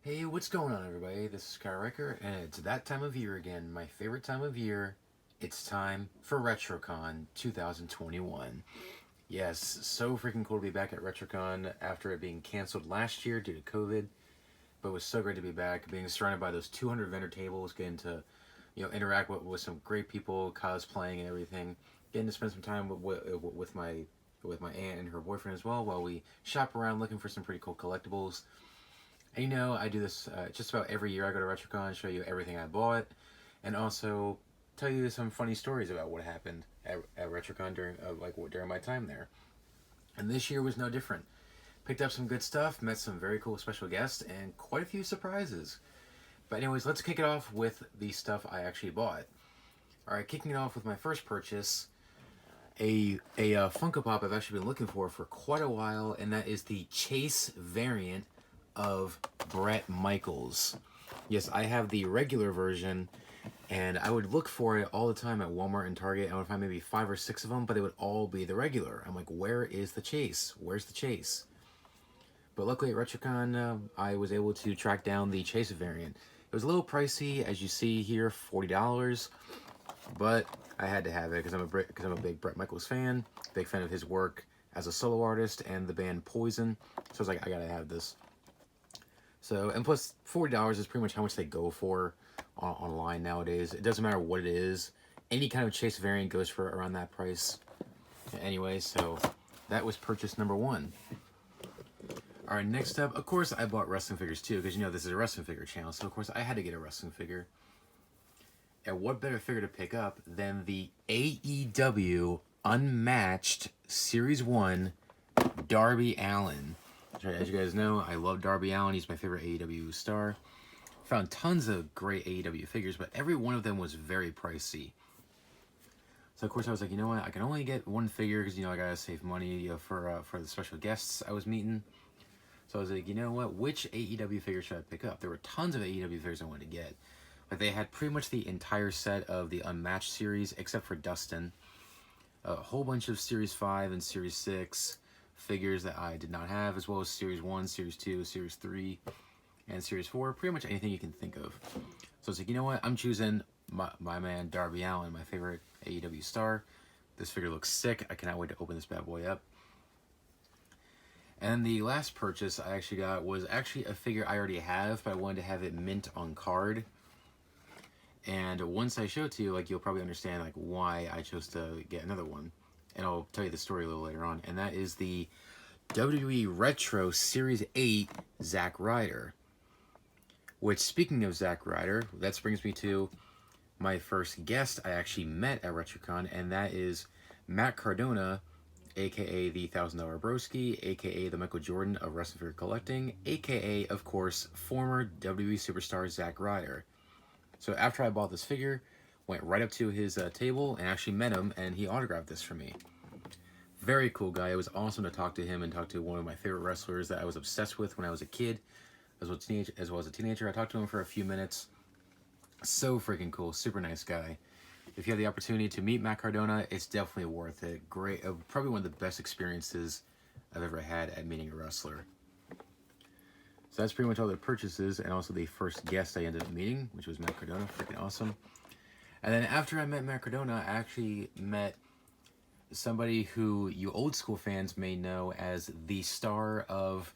Hey, what's going on, everybody? This is Skyriker, and it's that time of year again, my favorite time of year. It's time for RetroCon 2021. Yes, so freaking cool to be back at RetroCon after it being canceled last year due to COVID, but it was so great to be back, being surrounded by those 200 vendor tables, getting to, interact with some great people, cosplaying and everything, getting to spend some time with my aunt and her boyfriend as well while we shop around looking for some pretty cool collectibles. And I do this just about every year. I go to RetroCon, show you everything I bought, and also tell you some funny stories about what happened at RetroCon during my time there. And this year was no different. Picked up some good stuff, met some very cool special guests, and quite a few surprises. But anyways, let's kick it off with the stuff I actually bought. All right, kicking it off with my first purchase, a Funko Pop I've actually been looking for quite a while, and that is the Chase variant of Bret Michaels. Yes, I have the regular version, and I would look for it all the time at Walmart and Target. I would find maybe 5 or 6 of them, but they would all be the regular. I'm like, where is the Chase? Where's the Chase? But luckily at RetroCon, I was able to track down the Chase variant. It was a little pricey, as you see here, $40, but I had to have it because I'm a big Bret Michaels fan, big fan of his work as a solo artist and the band Poison. So I was like, I gotta have this. So, and plus $40 is pretty much how much they go for online nowadays. It doesn't matter what it is. Any kind of Chase variant goes for around that price. Anyway, so that was purchase number one. All right, next up, of course, I bought wrestling figures too, because this is a wrestling figure channel. So, of course, I had to get a wrestling figure. And what better figure to pick up than the AEW Unmatched Series 1 Darby Allin. As you guys know, I love Darby Allin. He's my favorite AEW star. Found tons of great AEW figures, but every one of them was very pricey. So of course I was like, you know what? I can only get one figure because I gotta save money for the special guests I was meeting. So I was like, you know what? Which AEW figure should I pick up? There were tons of AEW figures I wanted to get. Like they had pretty much the entire set of the Unmatched series except for Dustin. A whole bunch of Series 5 and Series 6 figures that I did not have, as well as Series 1, Series 2, Series 3, and Series 4. Pretty much anything you can think of. So it's like, you know what? I'm choosing my man Darby Allin, my favorite AEW star. This figure looks sick. I cannot wait to open this bad boy up. And the last purchase I actually got was actually a figure I already have, but I wanted to have it mint on card. And once I show it to you, you'll probably understand why I chose to get another one. And I'll tell you the story a little later on. And that is the WWE Retro Series 8 Zack Ryder. Which, speaking of Zack Ryder, that brings me to my first guest I actually met at RetroCon, and that is Matt Cardona, aka the $1,000 Broski, aka the Michael Jordan of wrestling figure collecting, aka, of course, former WWE superstar Zack Ryder. So after I bought this figure, went right up to his table and actually met him, and he autographed this for me. Very cool guy. It was awesome to talk to him and talk to one of my favorite wrestlers that I was obsessed with when I was a kid, as well as a teenager. I talked to him for a few minutes. So freaking cool. Super nice guy. If you have the opportunity to meet Matt Cardona, it's definitely worth it. Great. Probably one of the best experiences I've ever had at meeting a wrestler. So that's pretty much all the purchases, and also the first guest I ended up meeting, which was Matt Cardona. Freaking awesome. And then after I met Matt Cardona, I actually met somebody who you old school fans may know as the star of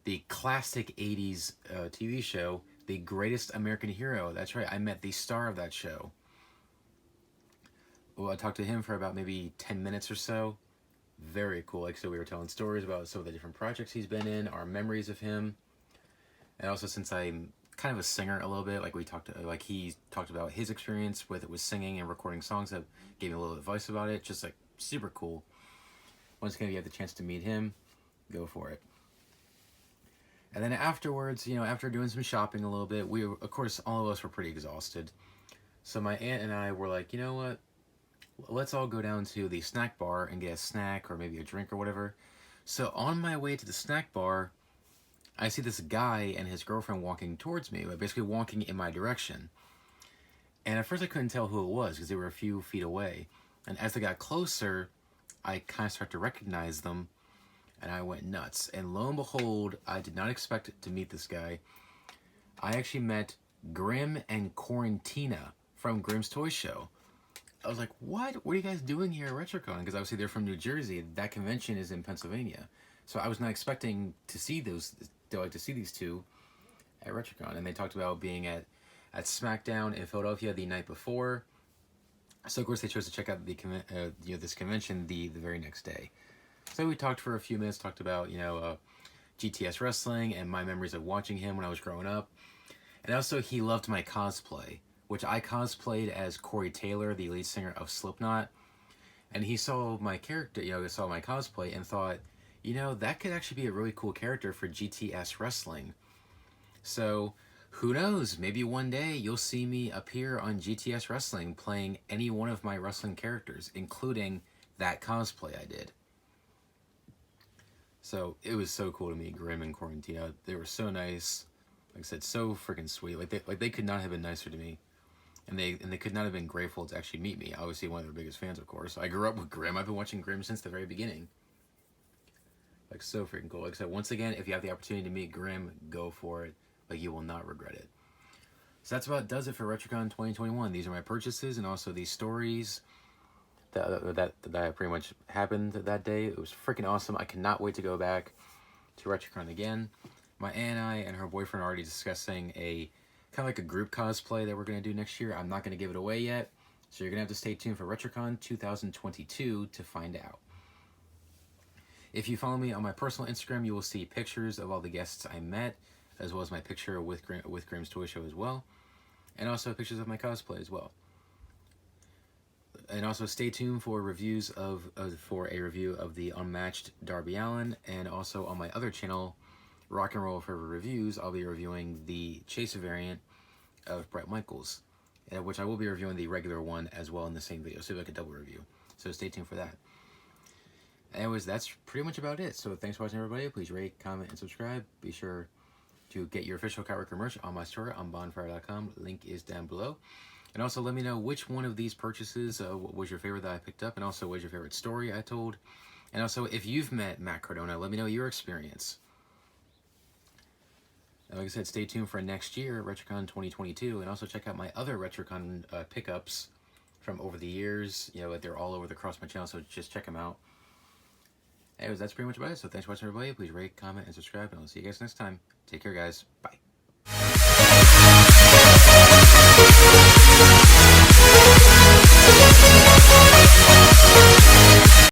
the classic 80s TV show, The Greatest American Hero. That's right, I met the star of that show. Well, I talked to him for about maybe 10 minutes or so. Very cool. So we were telling stories about some of the different projects he's been in, our memories of him. And also, since I'm kind of a singer a little bit, he talked about his experience with singing and recording songs, that gave me a little advice about it. Just super cool. Once again, if you have the chance to meet him, go for it. And then afterwards, after doing some shopping a little bit, of course, all of us were pretty exhausted. So my aunt and I were like, you know what? Let's all go down to the snack bar and get a snack or maybe a drink or whatever. So on my way to the snack bar, I see this guy and his girlfriend walking towards me, basically walking in my direction. And at first I couldn't tell who it was because they were a few feet away. And as they got closer, I kind of started to recognize them, and I went nuts. And lo and behold, I did not expect to meet this guy. I actually met Grim and Quarantina from Grimm's Toy Show. I was like, what? What are you guys doing here at RetroCon? Because obviously they're from New Jersey. That convention is in Pennsylvania. So I was not expecting to see these two at RetroCon. And they talked about being at SmackDown in Philadelphia the night before. So of course they chose to check out this convention the very next day. So we talked for a few minutes, talked about GTS wrestling and my memories of watching him when I was growing up. And also he loved my cosplay, which I cosplayed as Corey Taylor, the lead singer of Slipknot. And he saw my character, saw my cosplay and thought, that could actually be a really cool character for GTS wrestling. So who knows, maybe one day you'll see me appear on GTS wrestling playing any one of my wrestling characters, including that cosplay I did. So it was so cool to meet Grim and Quarantina. They were so nice. Like I said, so freaking sweet. Like they could not have been nicer to me. And they could not have been grateful to actually meet me. Obviously one of their biggest fans, of course. I grew up with Grim. I've been watching Grim since the very beginning. Like so freaking cool. Like I said, once again, if you have the opportunity to meet Grim, go for it. Like you will not regret it. So that's about does it for RetroCon 2021. These are my purchases and also these stories that pretty much happened that day. It was freaking awesome. I cannot wait to go back to RetroCon again. My aunt and I and her boyfriend are already discussing a kind of like a group cosplay that we're going to do next year. I'm not going to give it away yet, so you're going to have to stay tuned for RetroCon 2022 to find out. If you follow me on my personal Instagram, you will see pictures of all the guests I met, as well as my picture with Grimm's Toy Show as well, and also pictures of my cosplay as well. And also stay tuned for reviews for a review of the Unmatched Darby Allin, and also on my other channel, Rock and Roll Forever Reviews, I'll be reviewing the Chaser variant of Bret Michaels, which I will be reviewing the regular one as well in the same video, so like a double review. So stay tuned for that. Anyways, that's pretty much about it. So thanks for watching, everybody. Please rate, comment, and subscribe. Be sure to get your official Cat Wrecker merch on my store on bonfire.com. Link is down below. And also let me know which one of these purchases was your favorite that I picked up, and also what was your favorite story I told. And also, if you've met Matt Cardona, let me know your experience. And like I said, stay tuned for next year, RetroCon 2022, and also check out my other RetroCon pickups from over the years. They're all over across my channel, so just check them out. Anyways, that's pretty much about it. So thanks for watching, everybody. Please rate, comment, and subscribe, and I'll see you guys next time. Take care, guys. Bye.